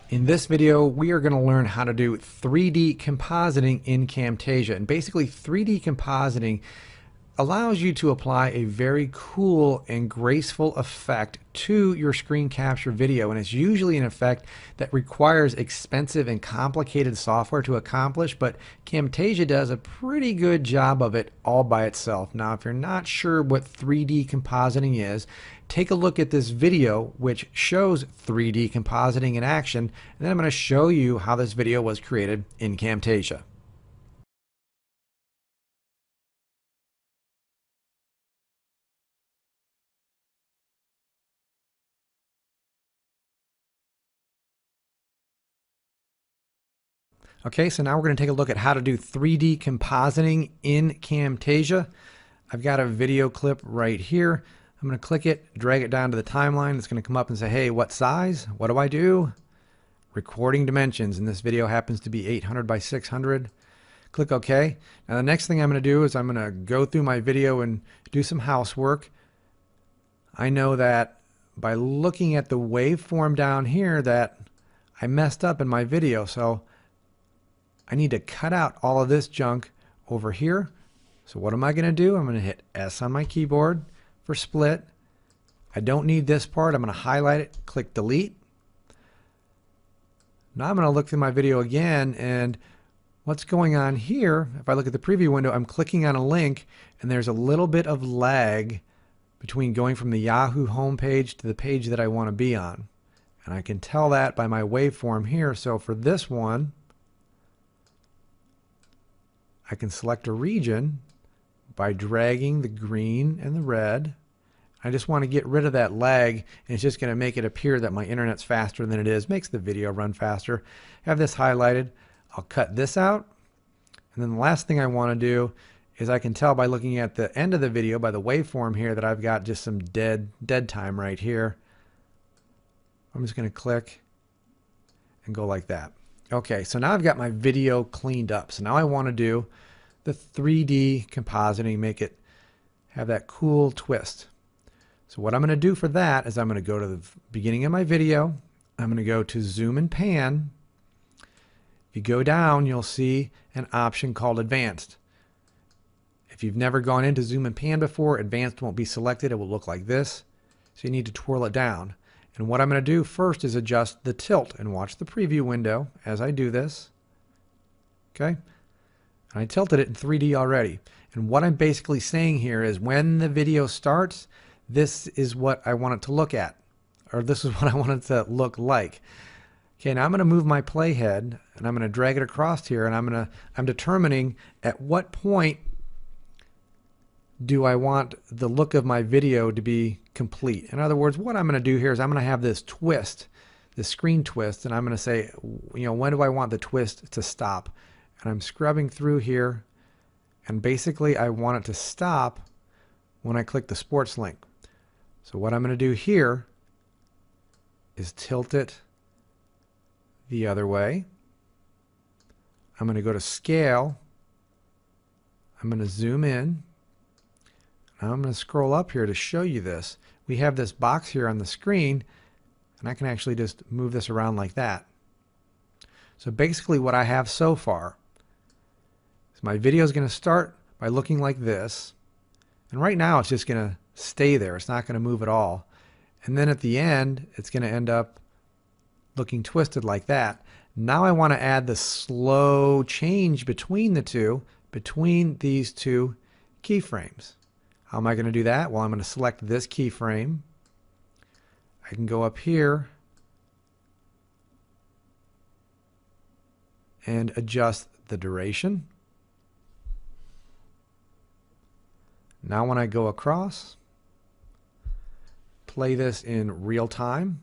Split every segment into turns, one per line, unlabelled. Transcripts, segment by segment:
In this video, we are going to learn how to do 3D compositing in Camtasia. And basically, 3D compositing allows you to apply a very cool and graceful effect to your screen capture video. And it's usually an effect that requires expensive and complicated software to accomplish, but Camtasia does a pretty good job of it all by itself. Now, if you're not sure what 3D compositing is, take a look at this video which shows 3D compositing in action, and then I'm going to show you how this video was created in Camtasia. Okay, so now we're going to take a look at how to do 3D compositing in Camtasia. I've got a video clip right here. I'm going to click it, drag it down to the timeline. It's going to come up and say, hey, what size? What do I do? Recording dimensions. And this video happens to be 800 by 600. Click OK. Now the next thing I'm going to do is I'm going to go through my video and do some housework. I know that by looking at the waveform down here that I messed up in my video. So I need to cut out all of this junk over here. So what am I going to do? I'm going to hit S on my keyboard for split. I don't need this part. I'm going to highlight it, click delete. Now I'm going to look through my video again, and what's going on here, if I look at the preview window, I'm clicking on a link and there's a little bit of lag between going from the Yahoo homepage to the page that I want to be on. And I can tell that by my waveform here. So for this one, I can select a region by dragging the green and the red. I just want to get rid of that lag, and it's just going to make it appear that my internet's faster than it is, makes the video run faster. Have this highlighted. I'll cut this out. And then the last thing I want to do is I can tell by looking at the end of the video by the waveform here that I've got just some dead time right here. I'm just going to click and go like that. Okay, so now I've got my video cleaned up. So now I want to do the 3D compositing, make it have that cool twist. So what I'm going to do for that is I'm going to go to the beginning of my video. I'm going to go to zoom and pan. If you go down, you'll see an option called advanced. If you've never gone into zoom and pan before, advanced won't be selected. It will look like this. So you need to twirl it down. And what I'm going to do first is adjust the tilt, and watch the preview window as I do this. Okay? And I tilted it in 3D already. And what I'm basically saying here is when the video starts, this is what I want it to look at, or this is what I want it to look like. Okay, now I'm going to move my playhead and I'm going to drag it across here, and I'm determining at what point do I want the look of my video to be complete. In other words, what I'm going to do here is I'm going to have this twist, this screen twist, and I'm going to say, when do I want the twist to stop? And I'm scrubbing through here, and basically I want it to stop when I click the sports link. So what I'm going to do here is tilt it the other way. I'm going to go to scale. I'm going to zoom in. Now I'm going to scroll up here to show you this. We have this box here on the screen, and I can actually just move this around like that. So basically what I have so far is my video is going to start by looking like this, and right now it's just going to stay there. It's not going to move at all. And then at the end, it's going to end up looking twisted like that. Now I want to add the slow change between the two, between these two keyframes. How am I going to do that? Well, I'm going to select this keyframe. I can go up here and adjust the duration. Now when I go across, play this in real time.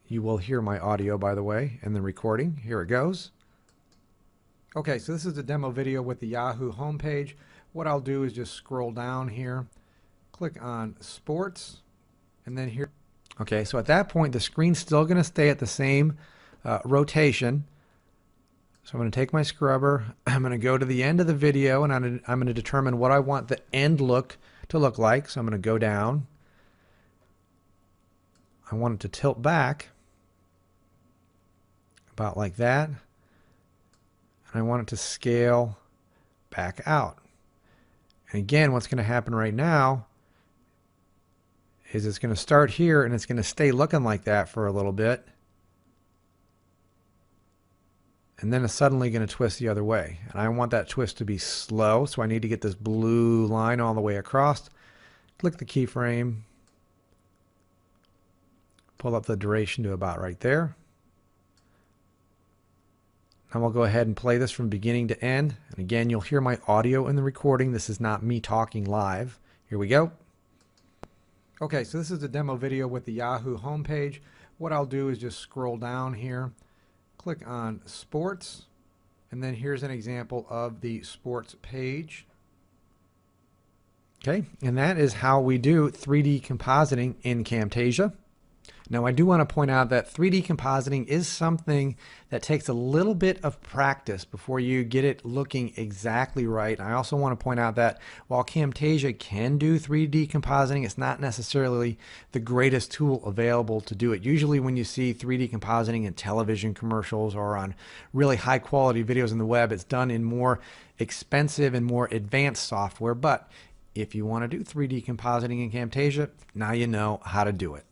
You will hear my audio, by the way, in the recording. Here it goes. Okay, so this is a demo video with the Yahoo homepage. What I'll do is just scroll down here, click on sports, and then here. Okay, so at that point the screen's still going to stay at the same rotation. So I'm going to take my scrubber, I'm going to go to the end of the video, and I'm going to determine what I want the end look to look like. So I'm going to go down. I want it to tilt back. about like that. And I want it to scale back out. And again, what's going to happen right now is it's going to start here and it's going to stay looking like that for a little bit. And then it's suddenly going to twist the other way. And I want that twist to be slow, so I need to get this blue line all the way across. Click the keyframe. Pull up the duration to about right there. Now we'll go ahead and play this from beginning to end. And again, you'll hear my audio in the recording. This is not me talking live. Here we go. Okay, so this is the demo video with the Yahoo homepage. What I'll do is just scroll down here, click on Sports, and then here's an example of the Sports page. Okay, and that is how we do 3D compositing in Camtasia. Now I do want to point out that 3D compositing is something that takes a little bit of practice before you get it looking exactly right. I also want to point out that while Camtasia can do 3D compositing, it's not necessarily the greatest tool available to do it. Usually when you see 3D compositing in television commercials or on really high quality videos on the web, it's done in more expensive and more advanced software. But if you want to do 3D compositing in Camtasia, now you know how to do it.